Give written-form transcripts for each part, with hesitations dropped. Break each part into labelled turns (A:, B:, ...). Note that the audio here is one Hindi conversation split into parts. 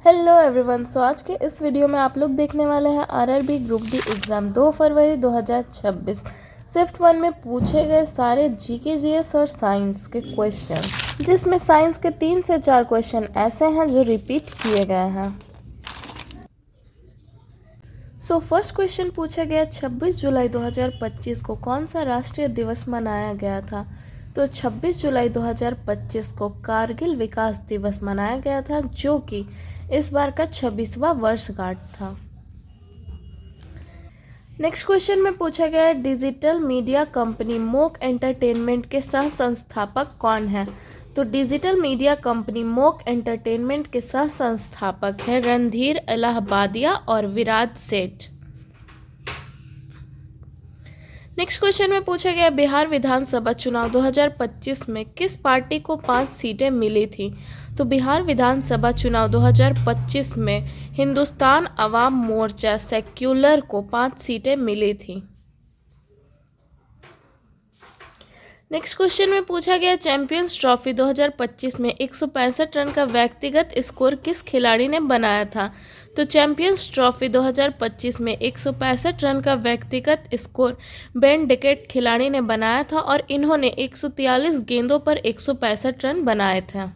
A: Hello everyone. सो आज के इस वीडियो में आप लोग देखने वाले हैं आरआरबी ग्रुप डी एग्ज़ाम 2 फरवरी 2026 शिफ्ट 1 में पूछे गए सारे जीके जीएस और साइंस के क्वेश्चन, जिसमें साइंस के 3 से 4 क्वेश्चन ऐसे हैं जो रिपीट किए गए हैं। सो फर्स्ट क्वेश्चन पूछा गया 26 जुलाई 2025 को कौन सा राष्ट्रीय दिवस मनाया गया था। तो 26 जुलाई 2025 को कारगिल विकास दिवस मनाया गया था, जो कि इस बार का 26वां वर्षगांठ था। नेक्स्ट क्वेश्चन में पूछा गया है digital media company mock entertainment के सह संस्थापक कौन है। तो digital media company mock entertainment के सह संस्थापक है रणधीर इलाहाबादिया और विराज सेठ। नेक्स्ट क्वेश्चन में पूछा गया बिहार विधानसभा चुनाव 2025 में किस पार्टी को 5 सीटें मिली थी। तो बिहार विधानसभा चुनाव 2025 में हिंदुस्तान अवाम मोर्चा सेक्युलर को 5 सीटें मिली थी। नेक्स्ट क्वेश्चन में पूछा गया चैंपियंस ट्रॉफी 2025 में 165 रन का व्यक्तिगत स्कोर किस खिलाड़ी ने बनाया था। तो चैंपियंस ट्रॉफी 2025 में 165 रन का व्यक्तिगत स्कोर बेन डिकेट खिलाड़ी ने बनाया था और इन्होंने 143 गेंदों पर 165 रन बनाए थे।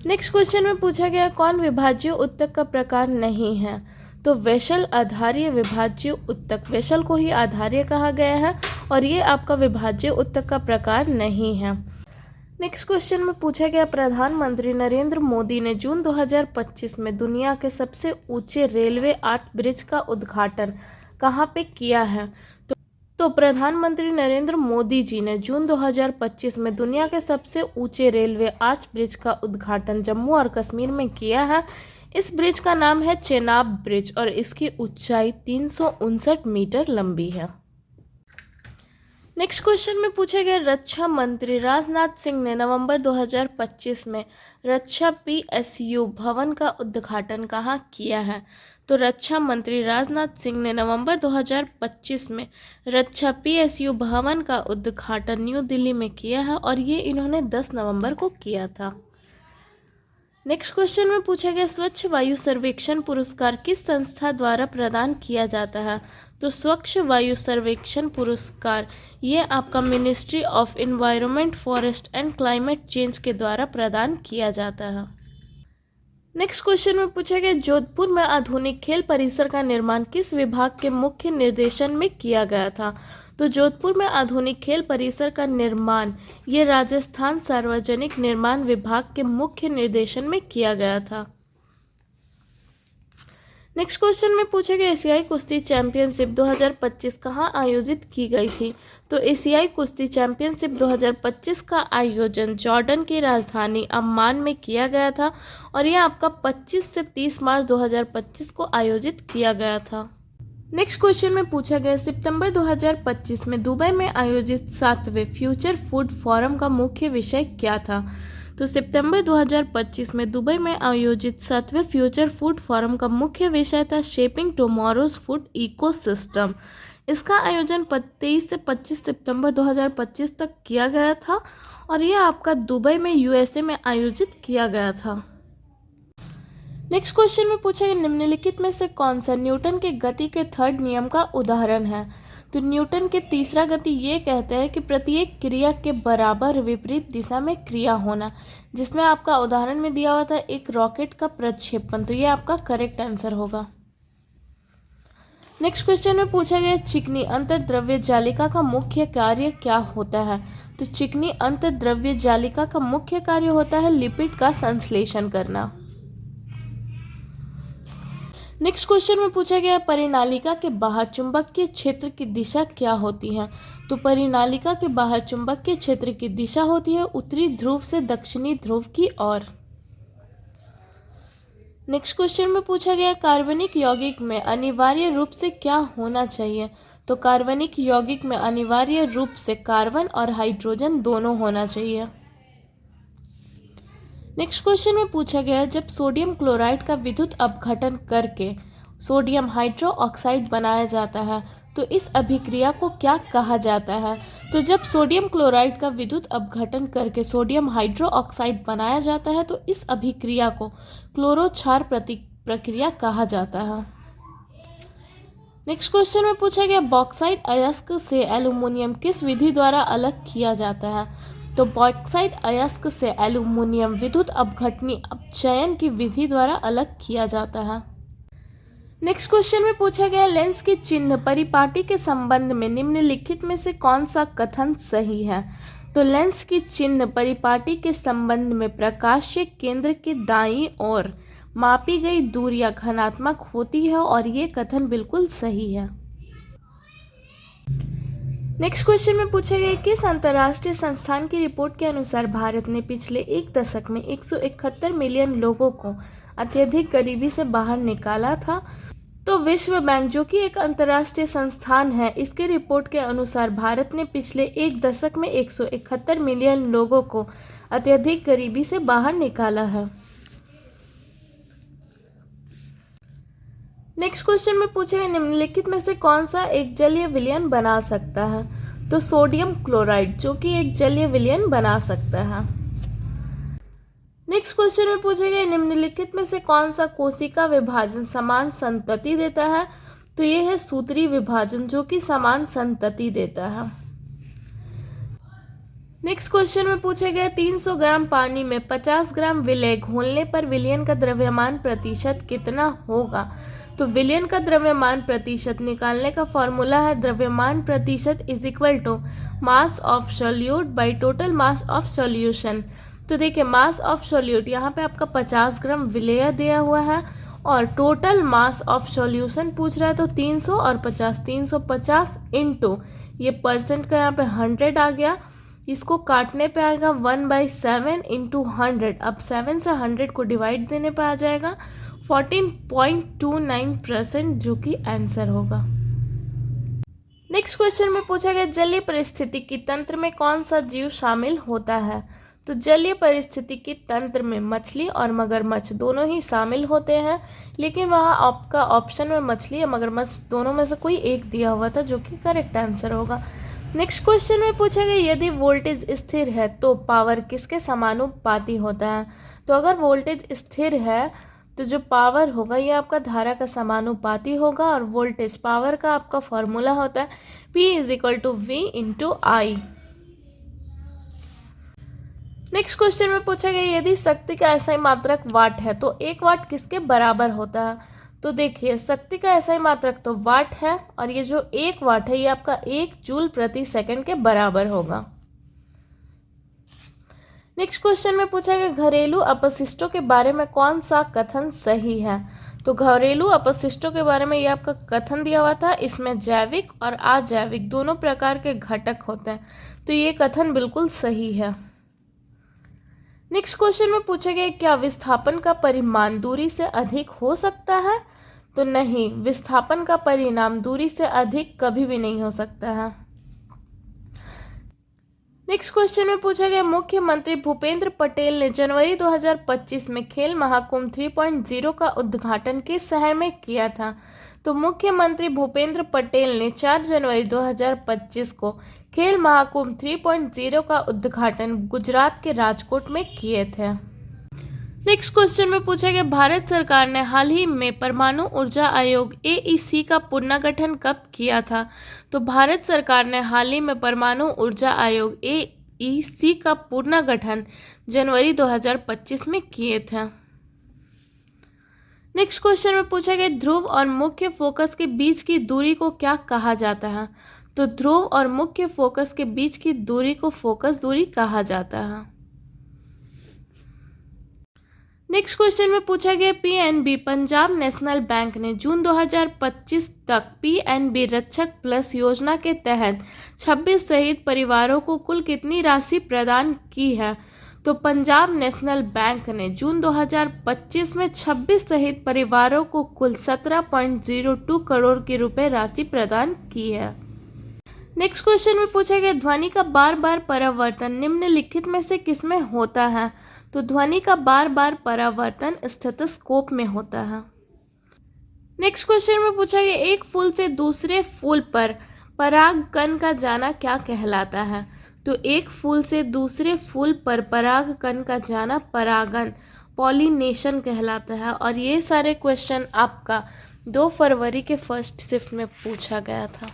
A: नेक्स्ट क्वेश्चन में पूछा गया कौन विभाज्य उत्तक का प्रकार नहीं है। तो वैशल आधार्य विभाज्य उत्तक, वैशल को ही आधार्य कहा गया है और ये आपका विभाज्य उत्तक का प्रकार नहीं है। नेक्स्ट क्वेश्चन में पूछा गया प्रधानमंत्री नरेंद्र मोदी ने जून 2025 में दुनिया के सबसे ऊंचे रेलवे आर्च ब्रिज का उद्घाटन कहाँ पे किया है। तो प्रधानमंत्री नरेंद्र मोदी जी ने जून 2025 में दुनिया के सबसे ऊंचे रेलवे आर्च ब्रिज का उद्घाटन जम्मू और कश्मीर में किया है। इस ब्रिज का नाम है चेनाब ब्रिज और इसकी ऊंचाई 359 मीटर लंबी है। नेक्स्ट क्वेश्चन में पूछा गया रक्षा मंत्री राजनाथ सिंह ने नवंबर 2025 में रक्षा पीएसयू भवन का उद्घाटन कहाँ किया है। तो रक्षा मंत्री राजनाथ सिंह ने नवंबर 2025 में रक्षा पीएसयू भवन का उद्घाटन न्यू दिल्ली में किया है और ये इन्होंने 10 नवंबर को किया था। नेक्स्ट क्वेश्चन में पूछा गया स्वच्छ वायु सर्वेक्षण पुरस्कार किस संस्था द्वारा प्रदान किया जाता है। तो स्वच्छ वायु सर्वेक्षण पुरस्कार ये आपका ministry of environment forest and climate change के द्वारा प्रदान किया जाता है। नेक्स्ट क्वेश्चन में पूछा गया जोधपुर में आधुनिक खेल परिसर का निर्माण किस विभाग के मुख्य निर्देशन में किया गया था। तो जोधपुर में आधुनिक खेल परिसर का निर्माण ये राजस्थान सार्वजनिक निर्माण विभाग के मुख्य निर्देशन में किया गया था। नेक्स्ट क्वेश्चन में पूछा गया एशियाई कुश्ती चैंपियनशिप 2025 कहाँ आयोजित की गई थी। तो एशियाई कुश्ती चैंपियनशिप 2025 का आयोजन जॉर्डन की राजधानी अम्मान में किया गया था और यह आपका 25 से 30 मार्च 2025 को आयोजित किया गया था। नेक्स्ट क्वेश्चन में पूछा गया सितंबर 2025 में दुबई में आयोजित 7वें फ्यूचर फूड फोरम का मुख्य विषय क्या था। तो सितंबर 2025 में दुबई में आयोजित 7वें फ्यूचर फूड फोरम का मुख्य विषय था शेपिंग टुमारोज फूड इकोसिस्टम। इसका आयोजन 23 से 25 सितंबर 2025 तक किया गया था और यह आपका दुबई में यूएसए में आयोजित किया गया था। नेक्स्ट क्वेश्चन में पूछा गया निम्नलिखित में से कौन सा न्यूटन के गति के थर्ड नियम का उदाहरण है। तो न्यूटन के तीसरा गति ये कहता है कि प्रत्येक क्रिया के बराबर विपरीत दिशा में क्रिया होना, जिसमें आपका उदाहरण में दिया हुआ था एक रॉकेट का प्रक्षेपण। तो ये आपका करेक्ट आंसर होगा। नेक्स्ट क्वेश्चन में पूछा गया चिकनी अंतर्द्रव्य जालिका का मुख्य कार्य क्या होता है। तो चिकनी अंतर्द्रव्य जालिका का मुख्य कार्य होता है लिपिड का संश्लेषण करना। नेक्स्ट क्वेश्चन में पूछा गया परिनालिका के बाहर चुंबकीय क्षेत्र की दिशा क्या होती है। तो परिनालिका के बाहर चुंबकीय क्षेत्र की दिशा होती है उत्तरी ध्रुव से दक्षिणी ध्रुव की ओर। नेक्स्ट क्वेश्चन में पूछा गया कार्बनिक यौगिक में अनिवार्य रूप से क्या होना चाहिए। तो कार्बनिक यौगिक में अनिवार्य रूप से कार्बन और हाइड्रोजन दोनों होना चाहिए। नेक्स्ट क्वेश्चन में पूछा गया जब सोडियम क्लोराइड का विद्युत अपघटन करके सोडियम हाइड्रोक्साइड बनाया जाता है तो इस अभिक्रिया को क्या कहा जाता है? तो जब सोडियम क्लोराइड का विद्युत अपघटन करके सोडियम हाइड्रोक्साइड बनाया जाता है तो इस अभिक्रिया को क्लोरो क्षार प्रक्रिया कहा जाता है। नेक्स्ट क्वेश्चन में पूछा गया बॉक्साइट अयस्क से एल्यूमिनियम किस विधि द्वारा अलग किया जाता है? तो बॉक्साइट अयस्क से एल्यूमिनियम विद्युत अपघटनी अपचयन की विधि द्वारा अलग किया जाता है। नेक्स्ट क्वेश्चन में पूछा गया लेंस के चिन्ह परिपाटी के संबंध में निम्नलिखित में से कौन सा कथन सही है? तो लेंस की चिन्ह परिपाटी के संबंध में प्रकाशीय केंद्र के दाईं ओर मापी गई दूरियां घनात्मक होती है और ये कथन बिल्कुल सही है। नेक्स्ट क्वेश्चन में पूछा गया किस अंतर्राष्ट्रीय संस्थान की रिपोर्ट के अनुसार भारत ने पिछले एक दशक में 171 मिलियन लोगों को अत्यधिक गरीबी से बाहर निकाला था? तो विश्व बैंक जो कि एक अंतर्राष्ट्रीय संस्थान है, इसके रिपोर्ट के अनुसार भारत ने पिछले एक दशक में 171 मिलियन लोगों को अत्यधिक गरीबी से बाहर निकाला है। नेक्स्ट क्वेश्चन में पूछा गया निम्नलिखित में से कौन सा एक जलीय विलयन बना सकता है? तो सोडियम क्लोराइड जो कि एक जलीय विलयन बना सकता है। नेक्स्ट क्वेश्चन में पूछे गए निम्नलिखित में से कौन सा कोशिका विभाजन समान संतति देता है? तो ये है सूत्री विभाजन जो कि समान संतति देता है। नेक्स्ट क्वेश्चन में पूछे गए 300 ग्राम पानी में 50 ग्राम विलय घोलने पर विलयन का द्रव्यमान प्रतिशत कितना होगा? तो विलयन का द्रव्यमान प्रतिशत निकालने का फॉर्मूला है द्रव्यमान प्रतिशत is equal to mass of solute by total mass of solution. तो देखिए मास ऑफ सॉल्यूट यहाँ पे आपका 50 ग्राम विलय दिया हुआ है और टोटल मास ऑफ सॉल्यूशन पूछ रहा है तो 300 और 50 350 इंटू ये परसेंट का यहाँ पे 100 आ गया, इसको काटने पे आएगा 1/7 इंटू 100। अब 7 से 100 को डिवाइड देने पे आ जाएगा 14.29% जो कि आंसर होगा। नेक्स्ट क्वेश्चन में पूछा गया जलीय पारिस्थितिकी तंत्र में कौन सा जीव शामिल होता है? तो जलीय पारिस्थितिकी तंत्र में मछली और मगरमच्छ दोनों ही शामिल होते हैं, लेकिन वहाँ आपका ऑप्शन में मछली या मगरमच्छ दोनों में से कोई एक दिया हुआ था जो कि करेक्ट आंसर होगा। नेक्स्ट क्वेश्चन में पूछा गया यदि वोल्टेज स्थिर है तो पावर किसके समानुपाती होता है? तो अगर वोल्टेज स्थिर है तो जो पावर होगा ये आपका धारा का समानुपाती होगा और वोल्टेज पावर का आपका फॉर्मूला होता है P = V × I। Next question में पूछा गया यदि शक्ति का एसआई मात्रक वाट है तो 1 वाट किसके बराबर होता है? तो देखिए शक्ति का एसआई मात्रक तो वाट है और ये जो 1 वाट है ये आपका 1 जूल प्रति सेकंड के बराबर होगा। नेक्स्ट क्वेश्चन में पूछा गया घरेलू अपशिष्टों के बारे में कौन सा कथन सही है? तो घरेलू अपशिष्टों के बारे में ये आपका कथन दिया हुआ था, इसमें जैविक और अजैविक दोनों प्रकार के घटक होते हैं, तो ये कथन बिल्कुल सही है। नेक्स्ट क्वेश्चन में पूछा गया क्या विस्थापन का परिमाण दूरी से अधिक हो सकता है? तो नहीं, विस्थापन का परिमाण दूरी से अधिक कभी भी नहीं हो सकता है। नेक्स्ट क्वेश्चन में पूछा गया मुख्यमंत्री भूपेंद्र पटेल ने जनवरी 2025 में खेल महाकुंभ 3.0 का उद्घाटन किस शहर में किया था? तो मुख्यमंत्री भूपेंद्र पटेल ने 4 जनवरी 2025 को खेल महाकुंभ 3.0 का उद्घाटन गुजरात के राजकोट में किए थे। नेक्स्ट क्वेश्चन में पूछा गया भारत सरकार ने हाल ही में परमाणु ऊर्जा आयोग AEC का पुनर्गठन कब किया था? तो भारत सरकार ने हाल ही में परमाणु ऊर्जा आयोग AEC का पुनर्गठन जनवरी 2025 में किए थे। नेक्स्ट क्वेश्चन में पूछा गया ध्रुव और मुख्य फोकस के बीच की दूरी को क्या कहा जाता है? तो ध्रुव और मुख्य फोकस के बीच की दूरी को फोकस दूरी कहा जाता है। नेक्स्ट क्वेश्चन में पूछा गया PNB पंजाब नेशनल बैंक ने जून 2025 तक PNB रक्षक प्लस योजना के तहत 26 शहीद परिवारों को कुल कितनी राशि प्रदान की है? तो पंजाब नेशनल बैंक ने जून 2025 में 26 शहीद परिवारों को कुल 17.02 करोड़ की रुपए राशि प्रदान की है। नेक्स्ट क्वेश्चन में पूछा गया ध्वनि का बार बार परावर्तन निम्नलिखित में से किसमें होता है? तो ध्वनि का बार बार परावर्तन स्टेथोस्कोप में होता है। नेक्स्ट क्वेश्चन में पूछा गया एक फूल से दूसरे फूल पर परागकण का जाना क्या कहलाता है। तो एक फूल से दूसरे फूल पर परागकण का जाना परागण पॉलिनेशन कहलाता है। और ये सारे क्वेश्चन आपका 2 फरवरी के फर्स्ट शिफ्ट में पूछा गया था।